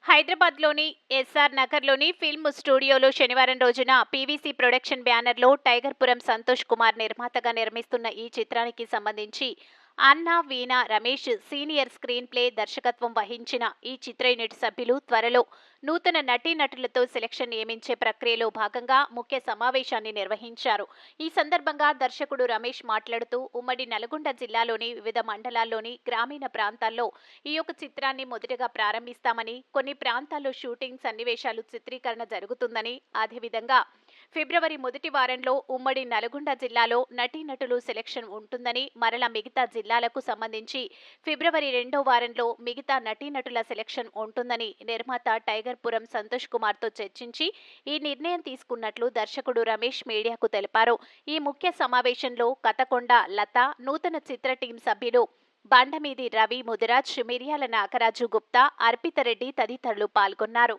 హైదరాబాద్లోని ఎస్ఆర్ నగర్లోని ఫిల్మ్ స్టూడియోలో శనివారం రోజున పీవీసీ ప్రొడక్షన్ బ్యానర్లో టైగర్పురం సంతోష్ కుమార్ నిర్మాతగా నిర్మిస్తున్న ఈ చిత్రానికి సంబంధించి అన్నా వీణా రమేష్ సీనియర్ స్క్రీన్ ప్లే దర్శకత్వం వహించిన ఈ చిత్ర యూనిట్ సభ్యులు త్వరలో నూతన నటీనటులతో సెలక్షన్ నియమించే ప్రక్రియలో భాగంగా ముఖ్య సమావేశాన్ని నిర్వహించారు. ఈ సందర్భంగా దర్శకుడు రమేష్ మాట్లాడుతూ ఉమ్మడి నల్గొండ జిల్లాలోని వివిధ మండలాల్లోని గ్రామీణ ప్రాంతాల్లో ఈ యొక్క చిత్రాన్ని మొదటగా ప్రారంభిస్తామని, కొన్ని ప్రాంతాల్లో షూటింగ్ సన్నివేశాలు చిత్రీకరణ జరుగుతుందని, అదేవిధంగా ఫిబ్రవరి మొదటి వారంలో ఉమ్మడి నల్గొండ జిల్లాలో నటీనటులు సెలక్షన్ ఉంటుందని, మరల మిగతా జిల్లాలకు సంబంధించి ఫిబ్రవరి రెండో వారంలో మిగతా నటీనటుల సెలక్షన్ ఉంటుందని నిర్మాత టైగర్పురం సంతోష్ కుమార్తో చర్చించి ఈ నిర్ణయం తీసుకున్నట్లు దర్శకుడు రమేష్ మీడియాకు తెలిపారు. ఈ ముఖ్య సమావేశంలో కతకొండ లత, నూతన చిత్ర టీం సభ్యులు బండమీది రవి ముదిరాజ్, మిర్యాల నాగరాజు గుప్తా, అర్పితరెడ్డి తదితరులు పాల్గొన్నారు.